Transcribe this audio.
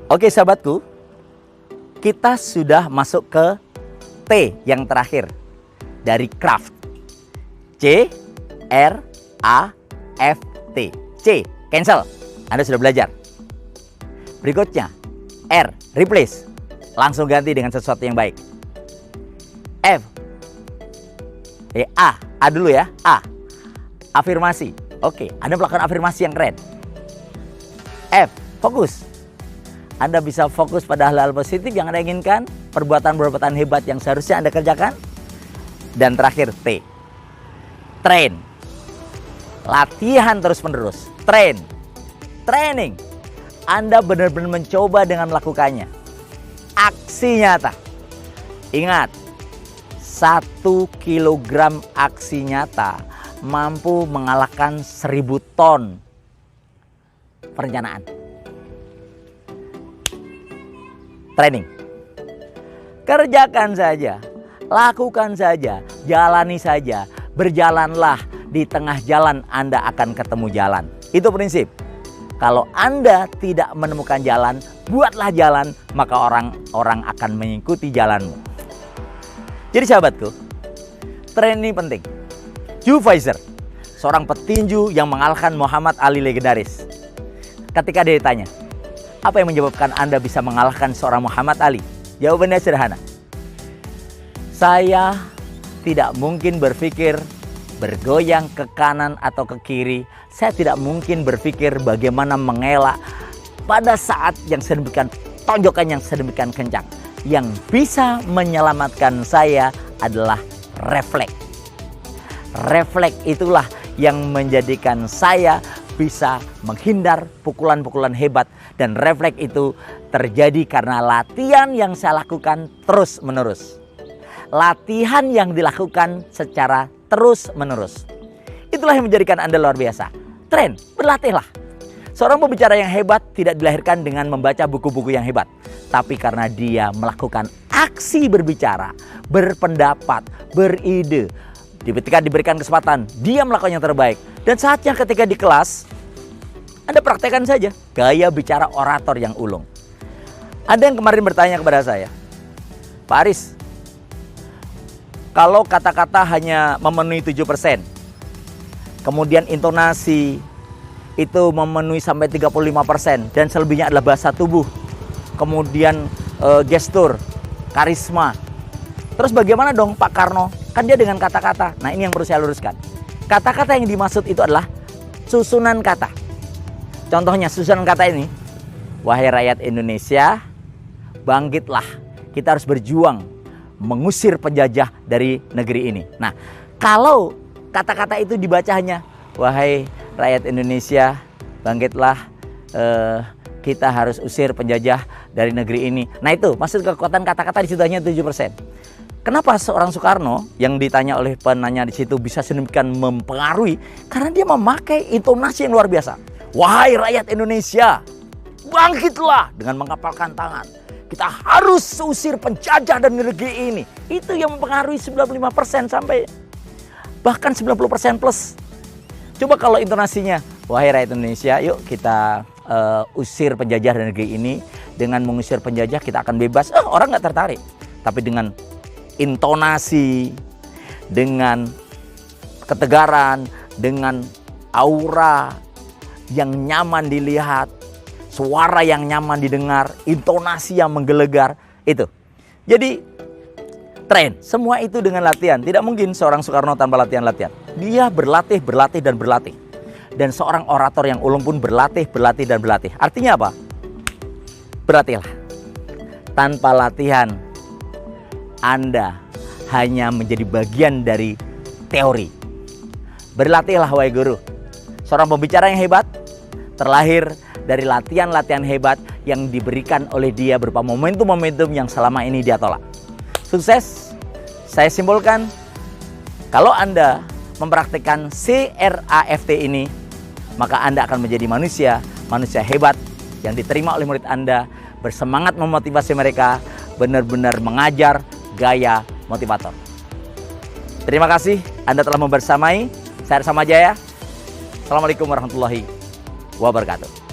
Oke sahabatku, kita sudah masuk ke T yang terakhir dari craft. C, R, A, F, T. C, cancel. Anda sudah belajar. Berikutnya, R, replace. Langsung ganti dengan sesuatu yang baik. F, A dulu ya. A, afirmasi. Oke, Anda melakukan afirmasi yang keren. F, fokus. Anda bisa fokus pada hal-hal positif yang Anda inginkan, perbuatan-perbuatan hebat yang seharusnya Anda kerjakan. Dan terakhir T, train. Latihan terus-menerus. Training. Anda benar-benar mencoba dengan melakukannya. Aksi nyata. Ingat, 1 kilogram aksi nyata mampu mengalahkan 1000 ton perencanaan. Training. Kerjakan saja, lakukan saja, jalani saja. Berjalanlah, di tengah jalan Anda akan ketemu jalan. Itu prinsip. Kalau Anda tidak menemukan jalan, buatlah jalan, maka orang-orang akan mengikuti jalanmu. Jadi sahabatku, training penting. Joe Frazier, seorang petinju yang mengalahkan Muhammad Ali legendaris. Ketika dia ditanya, apa yang menyebabkan Anda bisa mengalahkan seorang Muhammad Ali? Jawabannya sederhana. Saya tidak mungkin berpikir bergoyang ke kanan atau ke kiri. Saya tidak mungkin berpikir bagaimana mengelak pada saat yang sedemikian tonjokan yang sedemikian kencang. Yang bisa menyelamatkan saya adalah refleks. Refleks itulah yang menjadikan saya bisa menghindar pukulan-pukulan hebat. Dan refleks itu terjadi karena latihan yang saya lakukan terus-menerus. Latihan yang dilakukan secara terus-menerus. Itulah yang menjadikan Anda luar biasa. Train, berlatihlah. Seorang pembicara yang hebat tidak dilahirkan dengan membaca buku-buku yang hebat. Tapi karena dia melakukan aksi berbicara, berpendapat, beride. Ketika diberikan kesempatan, dia melakukan yang terbaik. Dan saatnya ketika di kelas, Anda praktekkan saja gaya bicara orator yang ulung. Ada yang kemarin bertanya kepada saya, Pak Aris, kalau kata-kata hanya memenuhi 7%, kemudian intonasi itu memenuhi sampai 35%, dan selebihnya adalah bahasa tubuh, kemudian gestur, karisma. Terus bagaimana dong Pak Karno? Kan dia dengan kata-kata. Nah ini yang perlu saya luruskan. Kata-kata yang dimaksud itu adalah susunan kata. Contohnya susunan kata ini, wahai rakyat Indonesia, bangkitlah. Kita harus berjuang mengusir penjajah dari negeri ini. Nah, kalau kata-kata itu dibaca hanya, wahai rakyat Indonesia, bangkitlah, kita harus usir penjajah dari negeri ini. Nah itu, maksud kekuatan kata-kata di situ hanya 7%. Kenapa seorang Soekarno yang ditanya oleh penanya di situ bisa sedemikian mempengaruhi? Karena dia memakai intonasi yang luar biasa. Wahai rakyat Indonesia, bangkitlah dengan mengapalkan tangan. Kita harus usir penjajah dari negeri ini. Itu yang mempengaruhi 95% sampai bahkan 90% plus. Coba kalau intonasinya, wahai rakyat Indonesia, yuk kita usir penjajah dari negeri ini. Dengan mengusir penjajah kita akan bebas. Orang nggak tertarik. Tapi dengan intonasi, dengan ketegaran, dengan aura yang nyaman dilihat, suara yang nyaman didengar, intonasi yang menggelegar, itu. Jadi train, semua itu dengan latihan. Tidak mungkin seorang Soekarno tanpa latihan-latihan. Dia berlatih, dan berlatih. Dan seorang orator yang ulung pun berlatih, dan berlatih. Artinya apa? Berlatihlah. Tanpa latihan, Anda hanya menjadi bagian dari teori. Berlatihlah wahai guru. Seorang pembicara yang hebat terlahir dari latihan-latihan hebat yang diberikan oleh dia berupa momentum-momentum yang selama ini dia tolak. Sukses. Saya simpulkan, kalau Anda mempraktikkan CRAFT ini, maka Anda akan menjadi manusia hebat yang diterima oleh murid Anda, bersemangat memotivasi mereka, benar-benar mengajar gaya motivator. Terima kasih Anda telah membersamai. Saya Samajaya. Assalamualaikum warahmatullahi wabarakatuh.